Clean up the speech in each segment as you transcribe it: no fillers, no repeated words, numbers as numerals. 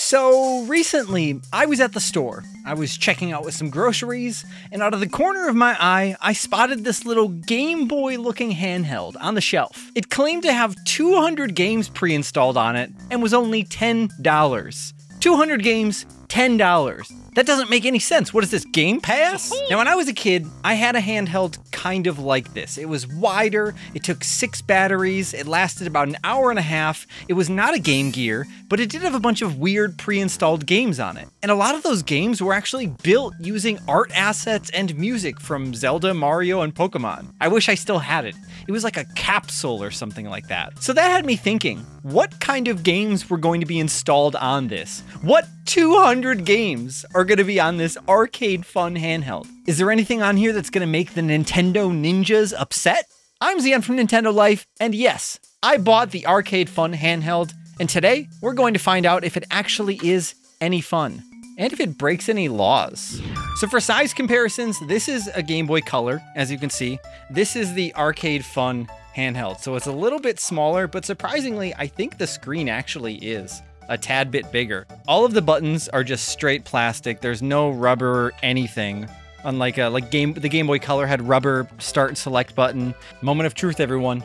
So recently, I was at the store. I was checking out with some groceries, and out of the corner of my eye, I spotted this little Game Boy looking handheld on the shelf. It claimed to have 200 games pre-installed on it and was only $10. 200 games, $10. That doesn't make any sense. What is this, Game Pass? Now, when I was a kid, I had a handheld kind of like this. It was wider, it took 6 batteries, it lasted about an hour and a half. It was not a Game Gear, but it did have a bunch of weird pre-installed games on it. And a lot of those games were actually built using art assets and music from Zelda, Mario, and Pokemon. I wish I still had it. It was like a capsule or something like that. So that had me thinking, what kind of games were going to be installed on this? What 200 games are going to be on this Arcade Fun handheld? Is there anything on here that's going to make the Nintendo ninjas upset? I'm Zion from Nintendo Life, and yes, I bought the Arcade Fun handheld, and today we're going to find out if it actually is any fun, and if it breaks any laws. So for size comparisons, this is a Game Boy Color, as you can see. This is the Arcade Fun handheld, so it's a little bit smaller, but surprisingly, I think the screen actually is a tad bit bigger. All of the buttons are just straight plastic. There's no rubber anything. Unlike the Game Boy Color had rubber start and select button. Moment of truth, everyone.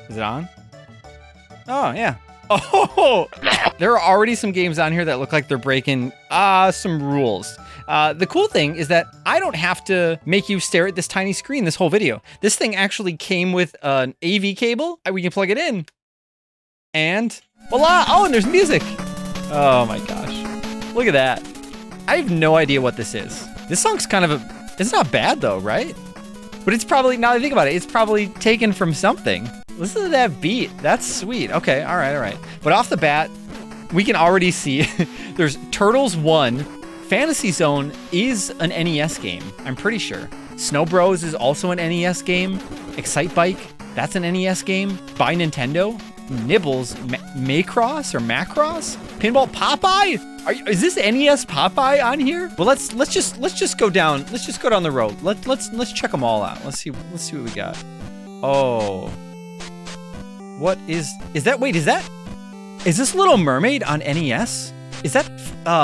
Is it on? Oh, yeah. Oh, there are already some games on here that look like they're breaking some rules. The cool thing is that I don't have to make you stare at this tiny screen this whole video. This thing actually came with an AV cable. We can plug it in. And voila! Oh, and there's music. Oh my gosh. Look at that. I have no idea what this is. This song's kind of it's not bad though, right? But it's probably, now that I think about it, it's probably taken from something. Listen to that beat. That's sweet. Okay, all right. But off the bat, we can already see there's Turtles 1. Fantasy Zone is an NES game, I'm pretty sure. Snow Bros is also an NES game. Excite Bike, that's an NES game by Nintendo. Nibbles, Macross or Macross? Pinball Popeye? Is this NES Popeye on here? Well, let's just go down. Let's just go down the road. Let's check them all out. Let's see what we got. Oh, what is that? Wait, is this Little Mermaid on NES? Is that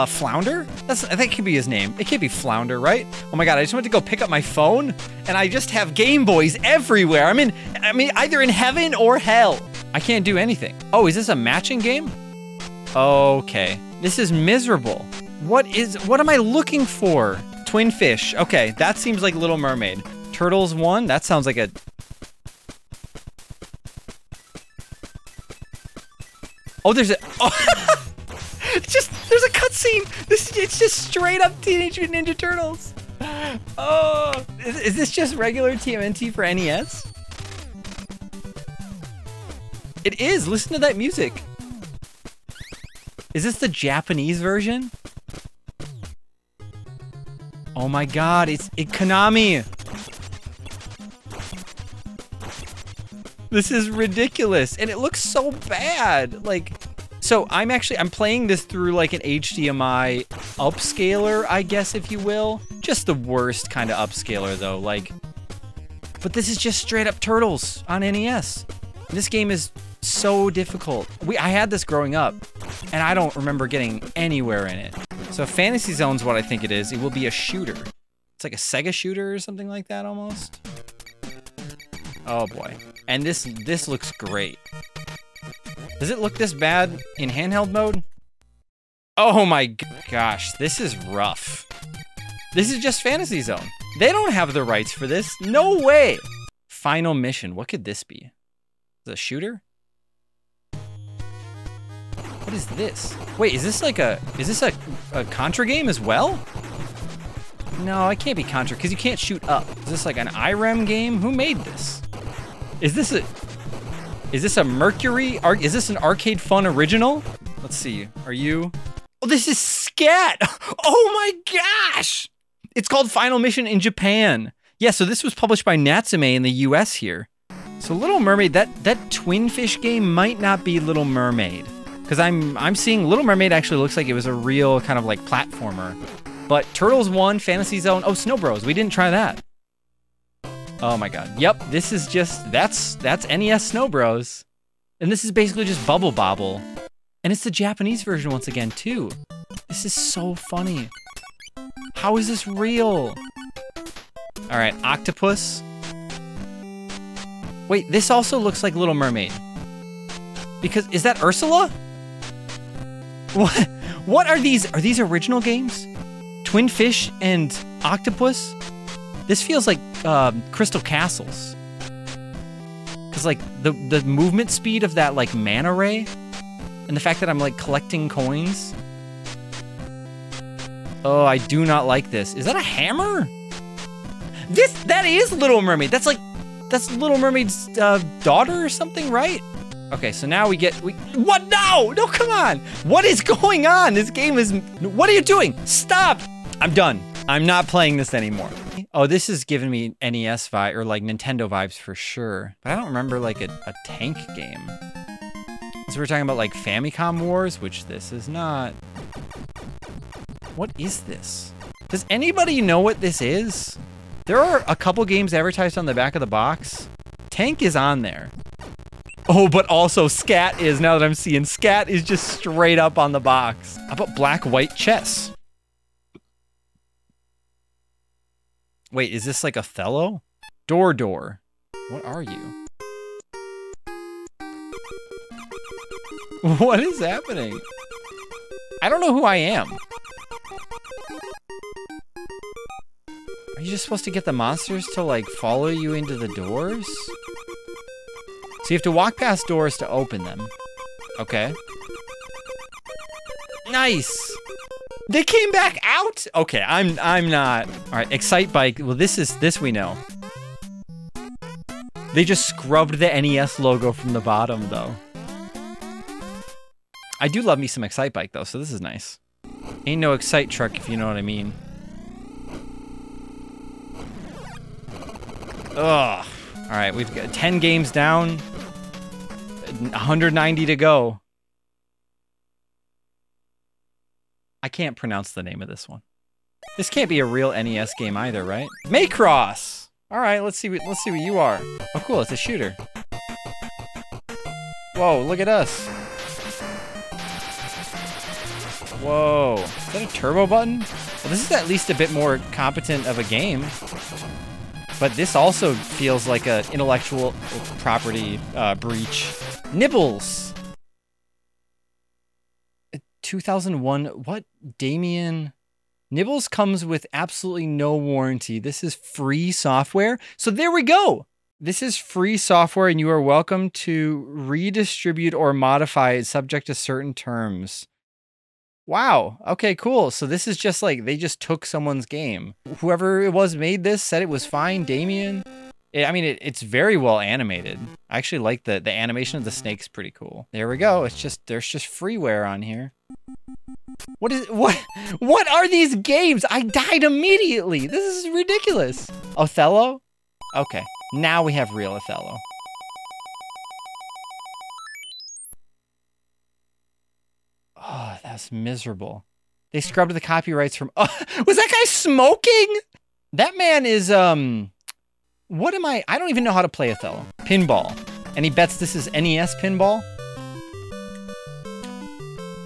Flounder? That could be his name. It can't be Flounder, right? Oh my god, I just went to go pick up my phone and I just have Game Boys everywhere. I mean either in heaven or hell. I can't do anything. Oh, is this a matching game? Okay. This is miserable. What am I looking for? Twin Fish. Okay, that seems like Little Mermaid. Turtles 1, that sounds like a... Oh, there's a... Oh. There's a cutscene. It's just straight up Teenage Mutant Ninja Turtles. Oh, is this just regular TMNT for NES? It is. Listen to that music. Is this the Japanese version? Oh my god, it's Konami. This is ridiculous, and it looks so bad. Like, so I'm playing this through like an HDMI upscaler, I guess, if you will. Just the worst kind of upscaler though, like, but this is just straight up Turtles on NES. This game is so difficult. I had this growing up, and I don't remember getting anywhere in it. So Fantasy Zone's what I think it is. It will be a shooter. It's like a Sega shooter or something like that almost. Oh boy. And this looks great. Does it look this bad in handheld mode? Oh my gosh, this is rough. This is just Fantasy Zone. They don't have the rights for this. No way. Final mission. What could this be? Is it a shooter? What is this? Wait, is this a Contra game as well? No, it can't be Contra because you can't shoot up. Is this like an IREM game? Who made this? Is this a Mercury? Is this an Arcade Fun original? Let's see. Are you? Oh, this is Scat. Oh my gosh. It's called Final Mission in Japan. Yeah, so this was published by Natsume in the US here. So Little Mermaid, that Twin Fish game might not be Little Mermaid. Because I'm seeing Little Mermaid actually looks like it was a real kind of like platformer. But Turtles 1, Fantasy Zone, oh, Snow Bros, we didn't try that. Oh my god. Yep, this is just, that's NES Snow Bros. And this is basically just Bubble Bobble. And it's the Japanese version once again, too. This is so funny. How is this real? All right, octopus. Wait, this also looks like Little Mermaid. Because, is that Ursula? What are these? Are these original games? Twin Fish and Octopus? This feels like Crystal Castles. Cause like the movement speed of that like mana ray, and the fact that I'm like collecting coins. Oh, I do not like this. Is that a hammer? That is Little Mermaid. That's Little Mermaid's daughter or something, right? Okay, so now what? No, come on. What is going on? This game is, what are you doing? Stop. I'm done. I'm not playing this anymore. Oh, this is giving me NES vibe, or like Nintendo vibes for sure. But I don't remember like a tank game. So we're talking about like Famicom Wars, which this is not. What is this? Does anybody know what this is? There are a couple games advertised on the back of the box. Tank is on there. Oh, but also Scat is, now that I'm seeing. Scat is just straight up on the box. How about Black-White Chess? Wait, is this like Othello? Door. What are you? What is happening? I don't know who I am. Are you just supposed to get the monsters to like follow you into the doors? So you have to walk past doors to open them. Okay. Nice. They came back out? Okay, I'm not. All right, Excite Bike. Well, this we know. They just scrubbed the NES logo from the bottom though. I do love me some Excite Bike though, so this is nice. Ain't no Excite Truck if you know what I mean. Ugh. All right, we've got 10 games down, 190 to go. I can't pronounce the name of this one. This can't be a real NES game either, right? Macross! All right, let's see what you are. Oh, cool, it's a shooter. Whoa, look at us. Whoa, is that a turbo button? Well, this is at least a bit more competent of a game. But this also feels like an intellectual property breach. Nibbles! 2001, what? Damien? Nibbles comes with absolutely no warranty. This is free software. So there we go. This is free software and you are welcome to redistribute or modify it subject to certain terms. Wow. Okay, cool. So this is just like, they just took someone's game. Whoever it was made this said it was fine. Damien. It's very well animated. I actually like the animation of the snake's pretty cool. There we go. It's just, there's just freeware on here. What are these games? I died immediately. This is ridiculous. Othello? Okay. Now we have real Othello. Oh, that's miserable. They scrubbed the copyrights from... Oh, was that guy smoking? That man is, what am I don't even know how to play Othello. Pinball. And he bets this is NES pinball?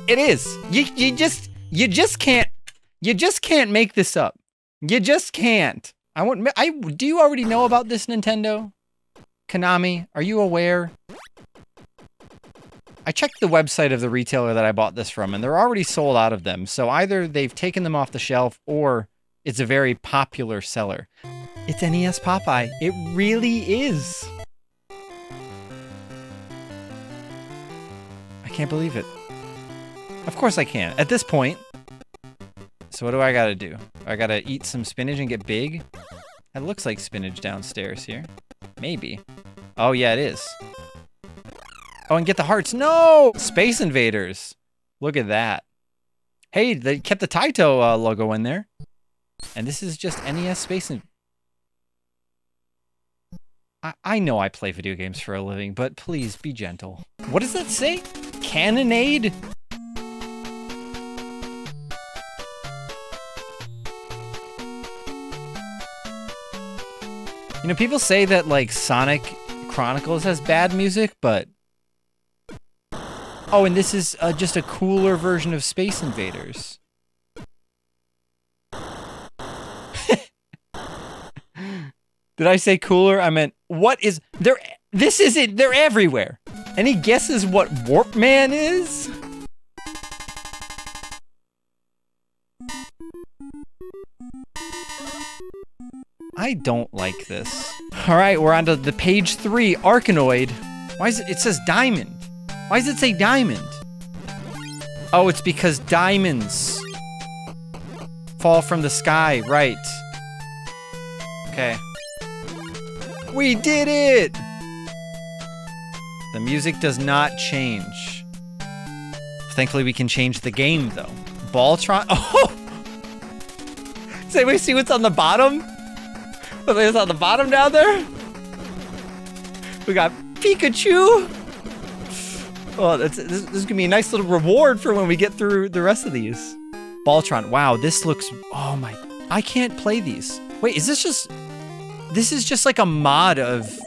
It is. You just can't make this up. You just can't. Do you already know about this, Nintendo? Konami, are you aware? I checked the website of the retailer that I bought this from, and they're already sold out of them. So either they've taken them off the shelf, or it's a very popular seller. It's NES Popeye. It really is. I can't believe it. Of course I can. At this point. So what do I gotta do? I gotta eat some spinach and get big? That looks like spinach downstairs here. Maybe. Oh yeah, it is. Oh, and get the hearts. No! Space Invaders. Look at that. Hey, they kept the Taito logo in there. And this is just NES Space Invaders. I know I play video games for a living, but please be gentle. What does that say? Cannonade? You know, people say that, like, Sonic Chronicles has bad music, but Oh, and this is just a cooler version of Space Invaders. Did I say cooler? I meant, what is... This isn't... They're everywhere. Any guesses what Warp Man is? I don't like this. All right, we're on to the page 3, Arkanoid. Why is it... It says diamond. Why does it say diamond? Oh, it's because diamonds fall from the sky, right. Okay. We did it! The music does not change. Thankfully, we can change the game, though. Balltron. Oh! Does anybody see what's on the bottom? What's on the bottom down there? We got Pikachu. Oh, this is gonna be a nice little reward for when we get through the rest of these. Balltron. Wow, this looks... Oh my... I can't play these. Wait, is this just... This is just like a mod of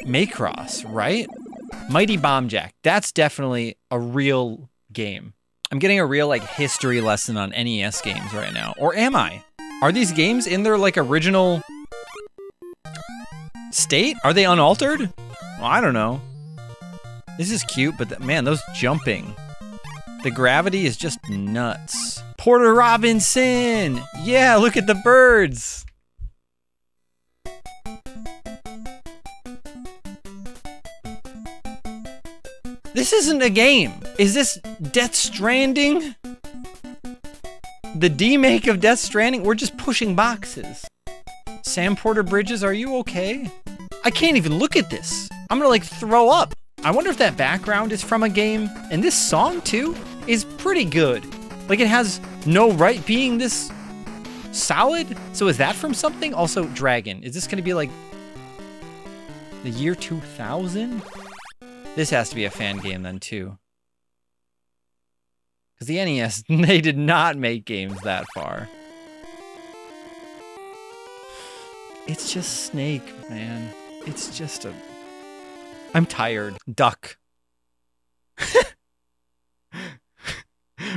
Macross, right? Mighty Bomb Jack. That's definitely a real game. I'm getting a real like history lesson on NES games right now. Or am I? Are these games in their like original state? Are they unaltered? Well, I don't know. This is cute, but man, those jumping. The gravity is just nuts. Porter Robinson! Yeah, look at the birds! This isn't a game. Is this Death Stranding? The demake of Death Stranding? We're just pushing boxes. Sam Porter Bridges, are you okay? I can't even look at this. I'm gonna like throw up. I wonder if that background is from a game. And this song too is pretty good. Like it has no right being this solid. So is that from something? Also Dragon. Is this gonna be like the year 2000? This has to be a fan game then too. Because the NES, they did not make games that far. It's just Snake, man. It's just a... I'm tired. Duck.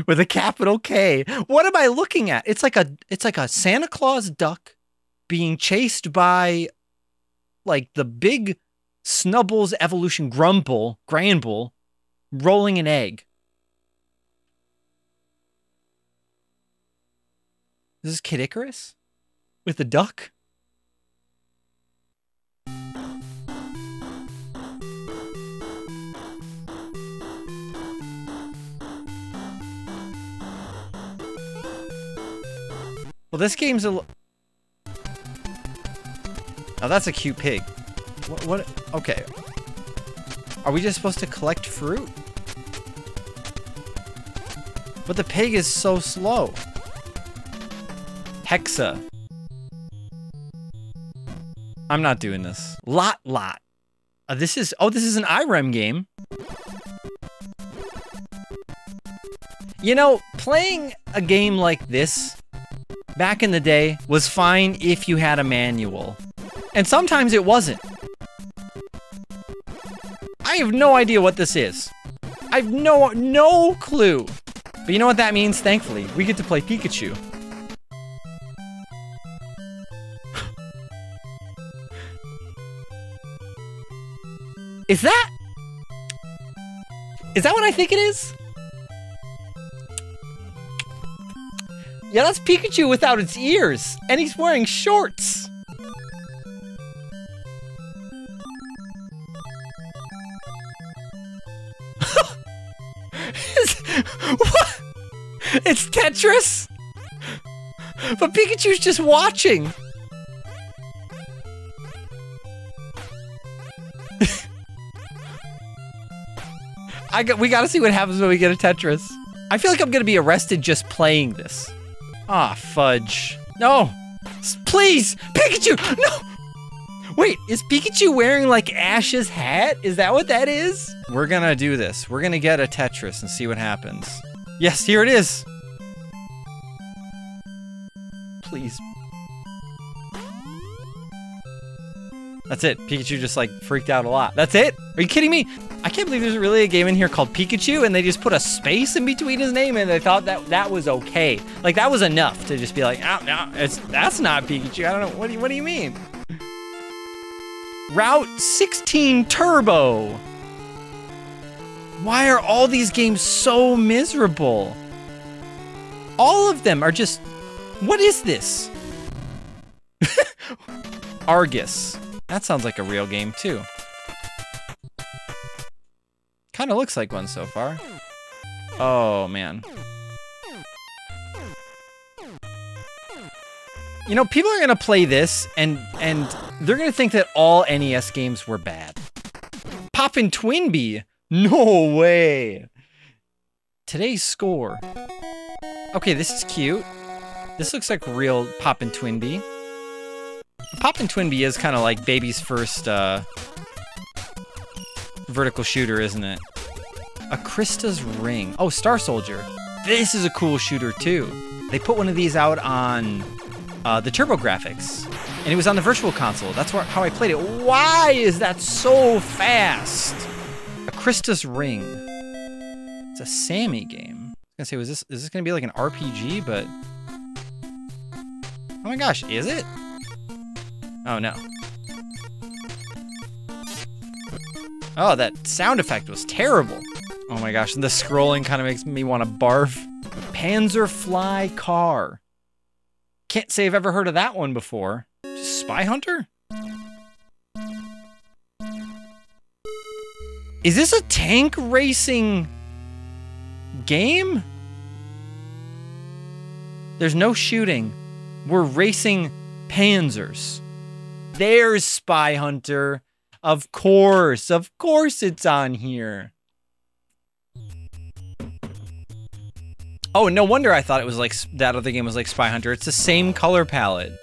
With a capital K. What am I looking at? It's like a Santa Claus duck being chased by like the big Snubbles evolution Granbull rolling an egg. Is this Kid Icarus? With the duck? Well, this game's a... Oh, that's a cute pig. What? Okay. Are we just supposed to collect fruit? But the pig is so slow. Hexa. I'm not doing this. Lot. This is an IREM game. You know, playing a game like this back in the day was fine if you had a manual. And sometimes it wasn't. I have no idea what this is. I have no clue. But you know what that means, thankfully? We get to play Pikachu. Is that what I think it is? Yeah, that's Pikachu without its ears. And he's wearing shorts. What? It's Tetris? But Pikachu's just watching. We gotta see what happens when we get a Tetris. I feel like I'm gonna be arrested just playing this. Ah, fudge. No! Please! Pikachu! No! Wait, is Pikachu wearing like Ash's hat? Is that what that is? We're gonna do this. We're gonna get a Tetris and see what happens. Yes, here it is! Please. That's it. Pikachu just like freaked out a lot. That's it? Are you kidding me? I can't believe there's really a game in here called Pikachu and they just put a space in between his name and they thought that that was okay. Like that was enough to just be like, oh, no, that's not Pikachu. I don't know. What do you mean? Route 16 Turbo. Why are all these games so miserable? All of them are just, what is this? Argus. That sounds like a real game too. Kind of looks like one so far. Oh man. You know, people are gonna play this and they're gonna think that all NES games were bad. Poppin' Twinbee. No way. Today's score. Okay, this is cute. This looks like real Poppin' Twinbee. Poppin' Twinbee is kind of like baby's first vertical shooter, isn't it? A Krista's Ring. Oh, Star Soldier. This is a cool shooter too. They put one of these out on the TurboGrafx, and it was on the Virtual Console. That's how I played it. Why is that so fast? A Krista's Ring. It's a Sammy game. I was gonna say, is this gonna be like an RPG? But oh my gosh, is it? Oh no. Oh, that sound effect was terrible. Oh my gosh, and the scrolling kind of makes me want to barf. Panzerfly Car. Can't say I've ever heard of that one before. Just Spy Hunter? Is this a tank racing game? There's no shooting. We're racing panzers. There's Spy Hunter. Of course it's on here. Oh, no wonder I thought it was like that other game was like Spy Hunter. It's the same color palette.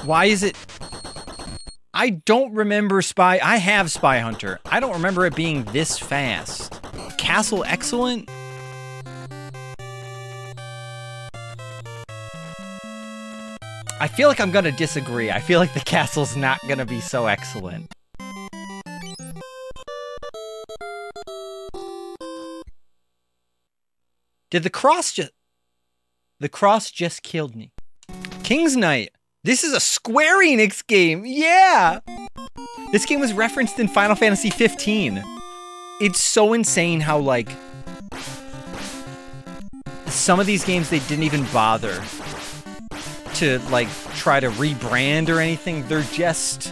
Why is it? I don't remember I have Spy Hunter. I don't remember it being this fast. Castle Excellent? I feel like I'm gonna disagree. I feel like the castle's not gonna be so excellent. Did the cross just killed me. King's Knight. This is a Square Enix game. Yeah. This game was referenced in Final Fantasy 15. It's so insane how like some of these games they didn't even bother to like try to rebrand or anything. They're just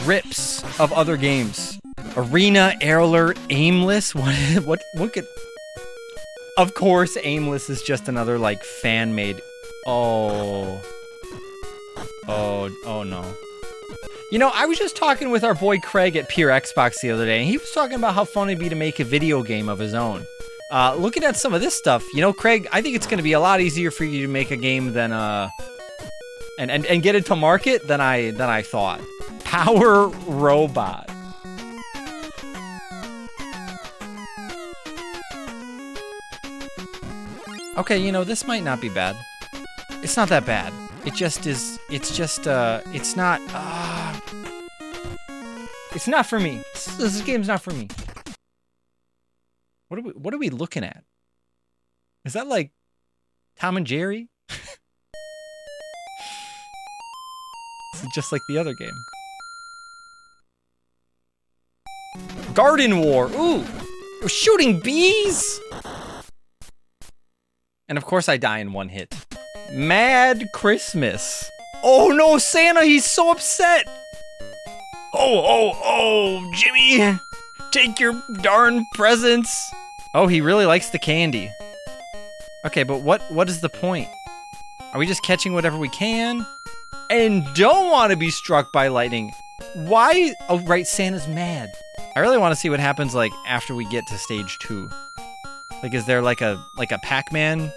rips of other games. Arena, Air Alert, Aimless. What could? Of course, Aimless is just another like fan-made. Oh no. You know, I was just talking with our boy Craig at Pure Xbox the other day, and he was talking about how fun it'd be to make a video game of his own. Looking at some of this stuff, you know, Craig, I think it's going to be a lot easier for you to make a game than and get it to market than I thought. Power Robot. Okay, you know, this might not be bad. It's not that bad. It just is, it's not for me. This game's not for me. What are we looking at? Is that like Tom and Jerry? This is just like the other game. Garden War. Ooh, we're shooting bees. And of course I die in one hit. Mad Christmas. Oh no, Santa, he's so upset. Oh, Jimmy, take your darn presents. Oh, he really likes the candy. Okay, but what is the point? Are we just catching whatever we can? And don't want to be struck by lightning. Why? Oh, right, Santa's mad. I really want to see what happens like after we get to stage 2. Like, is there like a Pac-Man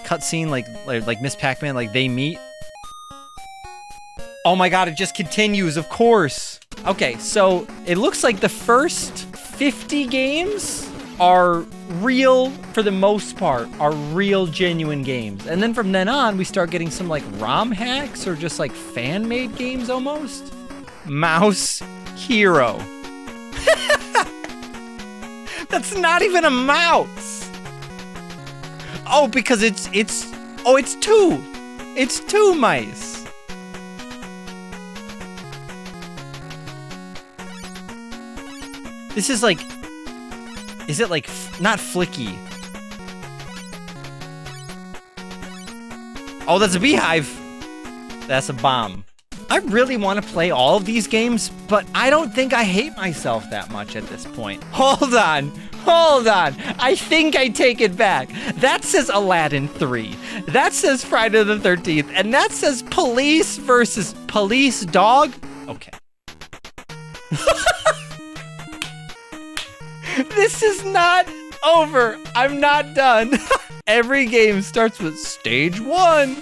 cutscene, like Miss Pac-Man, like they meet? Oh my god, it just continues, of course. Okay, so it looks like the first 50 games are real, for the most part, are real genuine games. And then from then on, we start getting some like ROM hacks or just like fan-made games almost. Mouse Hero. That's not even a mouse. Oh, because it's two. It's two mice. This is like, is it like, not flicky? Oh, that's a beehive. That's a bomb. I really want to play all of these games, but I don't think I hate myself that much at this point. Hold on. I think I take it back. That says Aladdin 3. That says Friday the 13th. And that says Police versus Police Dog. Okay. This is not over. I'm not done. Every game starts with stage 1.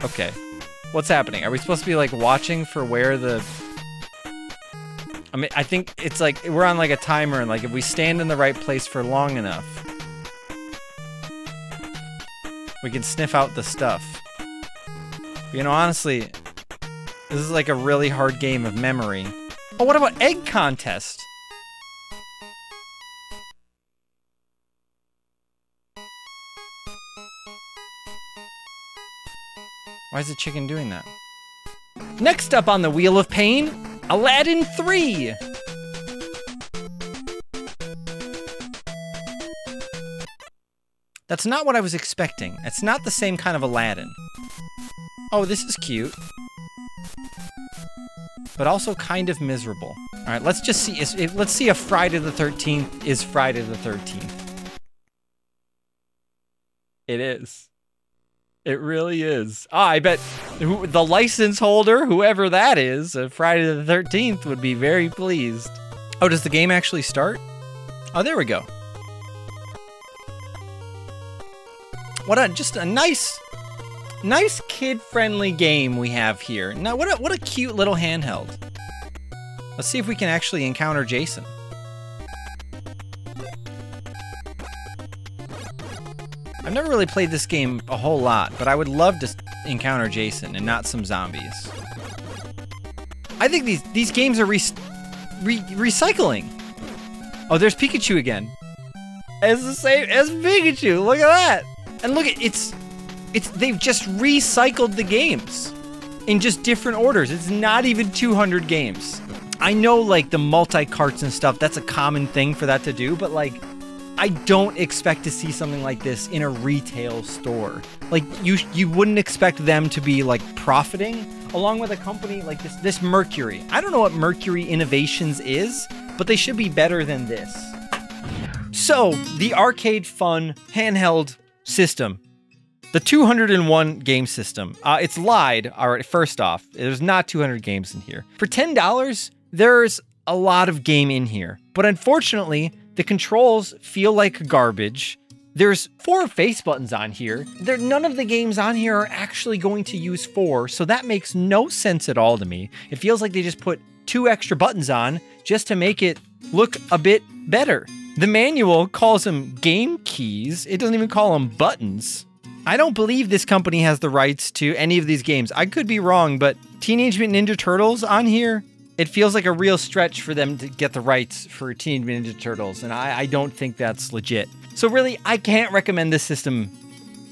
Okay. What's happening? Are we supposed to be like watching for where the... I mean, I think it's like we're on like a timer, and like if we stand in the right place for long enough, we can sniff out the stuff. You know, honestly, this is like a really hard game of memory. Oh, what about egg contest? Why is the chicken doing that? Next up on the Wheel of Pain, Aladdin 3. That's not what I was expecting. It's not the same kind of Aladdin. Oh, this is cute. But also kind of miserable. All right, let's just see. Let's see if Friday the 13th is Friday the 13th. It is. It really is. Oh, I bet the license holder, whoever that is, Friday the 13th would be very pleased. Oh, does the game actually start? Oh, there we go. Just a nice kid-friendly game we have here. Now, what a cute little handheld. Let's see if we can actually encounter Jason. I've never really played this game a whole lot, but I would love to encounter Jason and not some zombies. I think these games are recycling. Oh, there's Pikachu again. It's the same as Pikachu. Look at that. And look at they've just recycled the games in just different orders. It's not even 200 games. I know like the multi-carts and stuff, that's a common thing for that to do, but like I don't expect to see something like this in a retail store. Like you wouldn't expect them to be like profiting along with a company like this Mercury. I don't know what Mercury Innovations is, but they should be better than this. So the Arcade Fun handheld system, the 201 game system. It's lied. All right, first off, there's not 200 games in here. For $10, there's a lot of game in here, but unfortunately, the controls feel like garbage. There's 4 face buttons on here. None of the games on here are actually going to use 4, so that makes no sense at all to me. It feels like they just put 2 extra buttons on just to make it look a bit better. The manual calls them game keys. It doesn't even call them buttons. I don't believe this company has the rights to any of these games. I could be wrong, but Teenage Mutant Ninja Turtles on here, it feels like a real stretch for them to get the rights for Teenage Mutant Ninja Turtles, and I don't think that's legit. So really, I can't recommend this system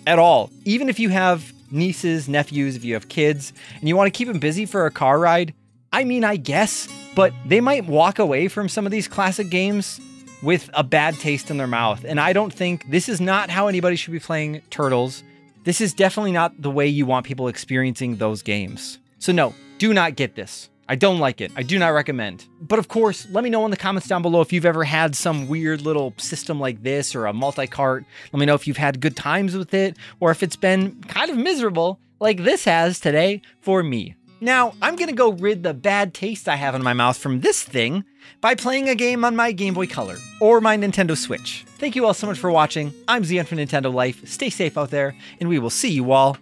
at all. Even if you have nieces, nephews, if you have kids, and you want to keep them busy for a car ride, I mean, I guess, but they might walk away from some of these classic games with a bad taste in their mouth, and I don't think this is not how anybody should be playing Turtles. This is definitely not the way you want people experiencing those games. So no, do not get this. I don't like it. I do not recommend. But of course, let me know in the comments down below if you've ever had some weird little system like this or a multi-cart. Let me know if you've had good times with it or if it's been kind of miserable like this has today for me. Now, I'm gonna go rid the bad taste I have in my mouth from this thing by playing a game on my Game Boy Color or my Nintendo Switch. Thank you all so much for watching. I'm Xian from Nintendo Life. Stay safe out there, and we will see you all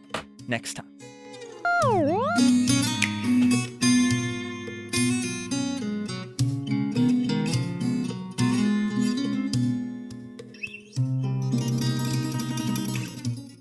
next time.